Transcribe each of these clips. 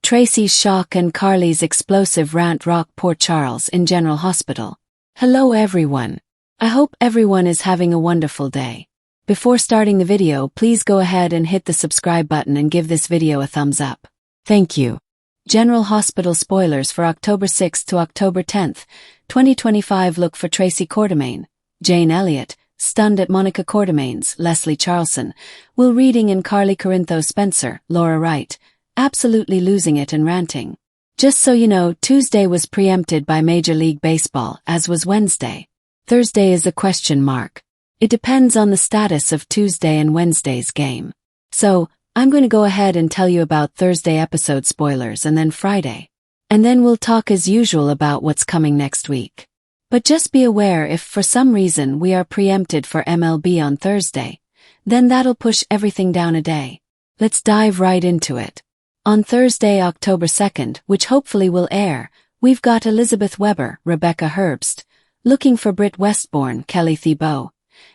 Tracy's shock and Carly's explosive rant rock poor Charles in General Hospital. Hello everyone. I hope everyone is having a wonderful day. Before starting the video, please go ahead and hit the subscribe button and give this video a thumbs up. Thank you. General Hospital spoilers for October 6th to October 10th, 2025. Look for Tracy Quartermaine, Jane Elliott, stunned at Monica Quartermaine's, Leslie Charlson, Will Reading and Carly Corinthos Spencer, Laura Wright, absolutely losing it and ranting. Just so you know, Tuesday was preempted by Major League Baseball, as was Wednesday. Thursday is a question mark. It depends on the status of Tuesday and Wednesday's game. So, I'm going to go ahead and tell you about Thursday episode spoilers and then Friday. And then we'll talk as usual about what's coming next week. But just be aware, if for some reason we are preempted for MLB on Thursday, then that'll push everything down a day. Let's dive right into it. On Thursday, October 2nd, which hopefully will air, we've got Elizabeth Weber, Rebecca Herbst, looking for Britt Westbourne, Kelly Thibault.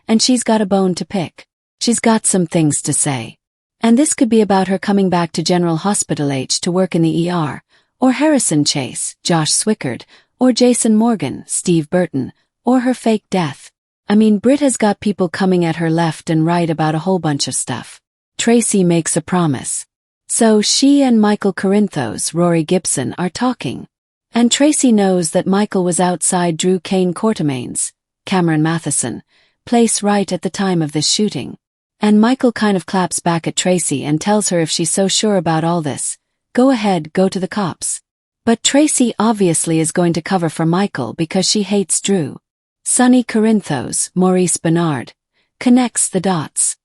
And she's got a bone to pick. She's got some things to say. And this could be about her coming back to General Hospital H to work in the ER, or Harrison Chase, Josh Swickard, or Jason Morgan, Steve Burton, or her fake death. I mean, Britt has got people coming at her left and right about a whole bunch of stuff. Tracy makes a promise. So she and Michael Corinthos, Rory Gibson, are talking. And Tracy knows that Michael was outside Drew Kane Quartermaine's, Cameron Matheson, place right at the time of this shooting. And Michael kind of claps back at Tracy and tells her if she's so sure about all this, go ahead, go to the cops. But Tracy obviously is going to cover for Michael because she hates Drew. Sonny Corinthos, Maurice Bernard, connects the dots.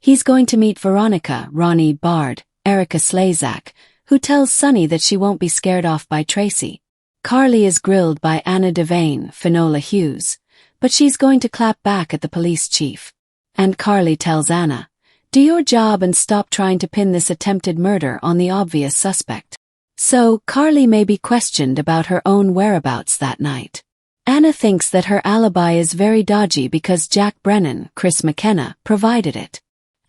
He's going to meet Veronica, Ronnie Bard, Erica Slazak, who tells Sonny that she won't be scared off by Tracy. Carly is grilled by Anna Devane, Finola Hughes, but she's going to clap back at the police chief. And Carly tells Anna, do your job and stop trying to pin this attempted murder on the obvious suspect. So, Carly may be questioned about her own whereabouts that night. Anna thinks that her alibi is very dodgy because Jack Brennan, Chris McKenna, provided it.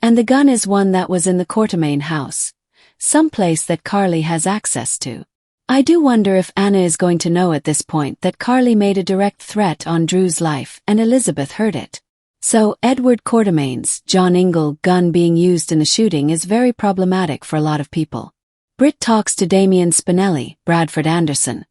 And the gun is one that was in the Quartermaine house, someplace that Carly has access to. I do wonder if Anna is going to know at this point that Carly made a direct threat on Drew's life and Elizabeth heard it. So, Edward Quartermaine's, John Ingle, gun being used in the shooting is very problematic for a lot of people. Britt talks to Damian Spinelli, Bradford Anderson,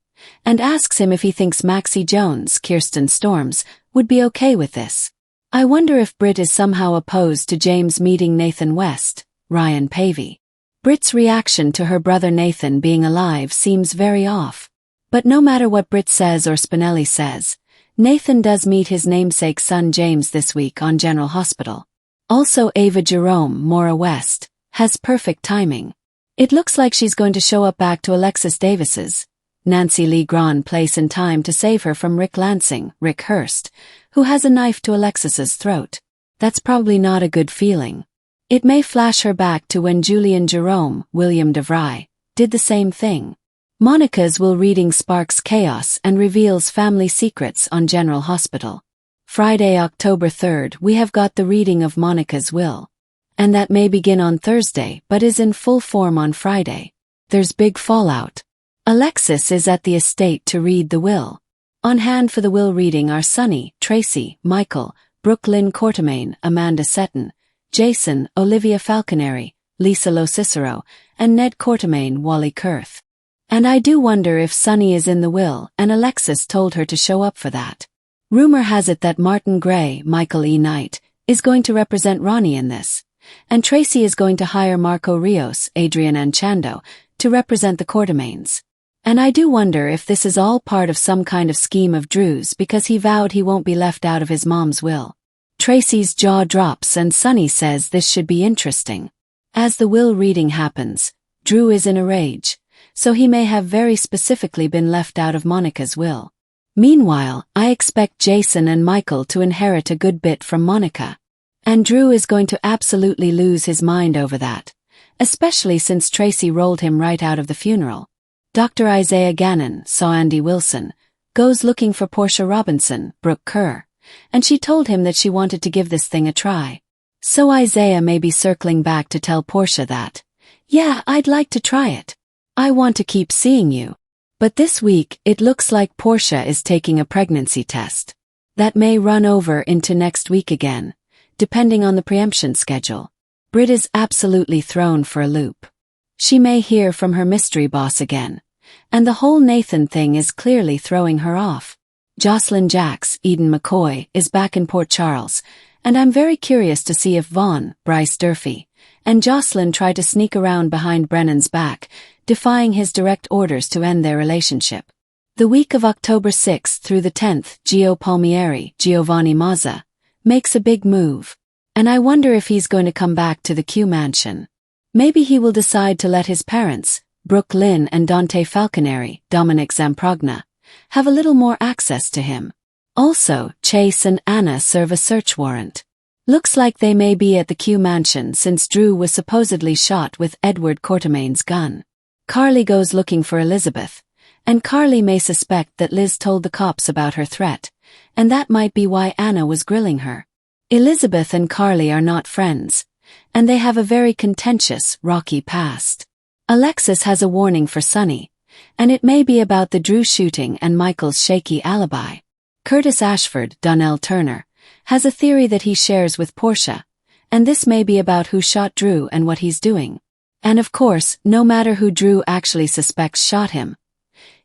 and asks him if he thinks Maxie Jones, Kirsten Storms, would be okay with this. I wonder if Britt is somehow opposed to James meeting Nathan West, Ryan Pavey. Britt's reaction to her brother Nathan being alive seems very off. But no matter what Britt says or Spinelli says, Nathan does meet his namesake son James this week on General Hospital. Also Ava Jerome, Maura West, has perfect timing. It looks like she's going to show up back to Alexis Davis's, Nancy Lee Grahn place in time to save her from Rick Lansing, Rick Hurst, who has a knife to Alexis's throat. That's probably not a good feeling. It may flash her back to when Julian Jerome, William DeVry, did the same thing. Monica's Will Reading sparks chaos and reveals family secrets on General Hospital. Friday, October 3rd, we have got the reading of Monica's will. And that may begin on Thursday but is in full form on Friday. There's big fallout. Alexis is at the estate to read the will. On hand for the will reading are Sonny, Tracy, Michael, Brooke Lynn Quartermaine, Amanda Seton, Jason, Olivia Falconeri, Lisa Lo-Cicero, and Ned Quartermaine, Wally Kurth. And I do wonder if Sonny is in the will and Alexis told her to show up for that. Rumor has it that Martin Gray, Michael E. Knight, is going to represent Ronnie in this. And Tracy is going to hire Marco Rios, Adrian Anchando, to represent the Quartermaines. And I do wonder if this is all part of some kind of scheme of Drew's because he vowed he won't be left out of his mom's will. Tracy's jaw drops and Sonny says this should be interesting. As the will reading happens, Drew is in a rage, so he may have very specifically been left out of Monica's will. Meanwhile, I expect Jason and Michael to inherit a good bit from Monica. And Drew is going to absolutely lose his mind over that, especially since Tracy rolled him right out of the funeral. Dr. Isaiah Gannon, saw Andy Wilson, goes looking for Portia Robinson, Brooke Kerr, and she told him that she wanted to give this thing a try. So Isaiah may be circling back to tell Portia that, yeah, I'd like to try it. I want to keep seeing you. But this week, it looks like Portia is taking a pregnancy test. That may run over into next week again, depending on the preemption schedule. Brit is absolutely thrown for a loop. She may hear from her mystery boss again, and the whole Nathan thing is clearly throwing her off. Jocelyn Jacks, Eden McCoy, is back in Port Charles, and I'm very curious to see if Vaughn, Bryce Durfee, and Jocelyn try to sneak around behind Brennan's back, defying his direct orders to end their relationship. The week of October 6th through the 10th, Gio Palmieri, Giovanni Mazza, makes a big move. And I wonder if he's going to come back to the Q mansion. Maybe he will decide to let his parents, Brooke Lynn and Dante Falconeri, Dominic Zamprogna, have a little more access to him. Also, Chase and Anna serve a search warrant. Looks like they may be at the Q mansion since Drew was supposedly shot with Edward Quartermain's gun. Carly goes looking for Elizabeth, and Carly may suspect that Liz told the cops about her threat, and that might be why Anna was grilling her. Elizabeth and Carly are not friends, and they have a very contentious, rocky past. Alexis has a warning for Sonny, and it may be about the Drew shooting and Michael's shaky alibi. Curtis Ashford, Donnell Turner, has a theory that he shares with Portia, and this may be about who shot Drew and what he's doing. And of course, no matter who Drew actually suspects shot him,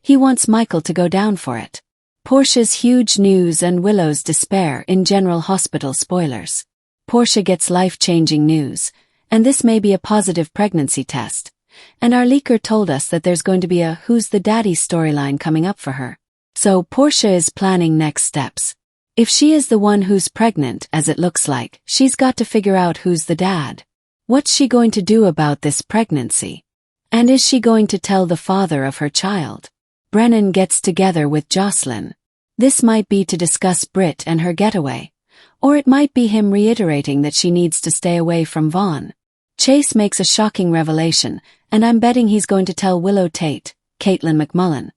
he wants Michael to go down for it. Portia's huge news and Willow's despair in General Hospital spoilers. Portia gets life-changing news, and this may be a positive pregnancy test, and our leaker told us that there's going to be a Who's the Daddy storyline coming up for her. So Portia is planning next steps. If she is the one who's pregnant, as it looks like, she's got to figure out who's the dad. What's she going to do about this pregnancy? And is she going to tell the father of her child? Brennan gets together with Jocelyn. This might be to discuss Brit and her getaway, or it might be him reiterating that she needs to stay away from Vaughn. Chase makes a shocking revelation, and I'm betting he's going to tell Willow Tate, Caitlin McMullen,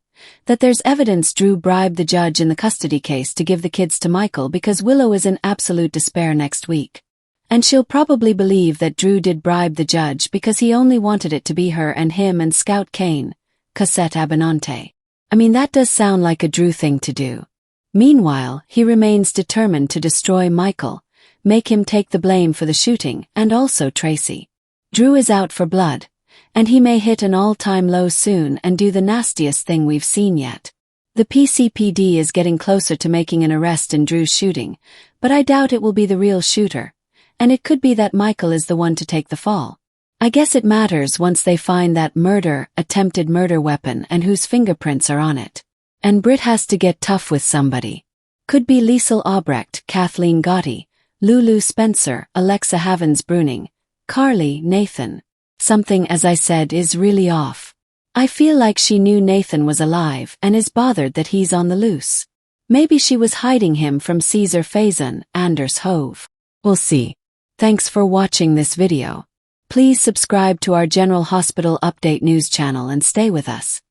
that there's evidence Drew bribed the judge in the custody case to give the kids to Michael because Willow is in absolute despair next week. And she'll probably believe that Drew did bribe the judge because he only wanted it to be her and him and Scout Kane, Cosette Abinante. I mean, that does sound like a Drew thing to do. Meanwhile, he remains determined to destroy Michael, make him take the blame for the shooting, and also Tracy. Drew is out for blood, and he may hit an all-time low soon and do the nastiest thing we've seen yet. The PCPD is getting closer to making an arrest in Drew's shooting, but I doubt it will be the real shooter, and it could be that Michael is the one to take the fall. I guess it matters once they find that attempted murder weapon and whose fingerprints are on it. And Brit has to get tough with somebody. Could be Liesl Albrecht, Kathleen Gotti, Lulu Spencer, Alexa Havens-Bruning, Carly, Nathan. Something, as I said, is really off. I feel like she knew Nathan was alive and is bothered that he's on the loose. Maybe she was hiding him from Caesar Faison, Anders Hove. We'll see. Thanks for watching this video. Please subscribe to our General Hospital Update news channel and stay with us.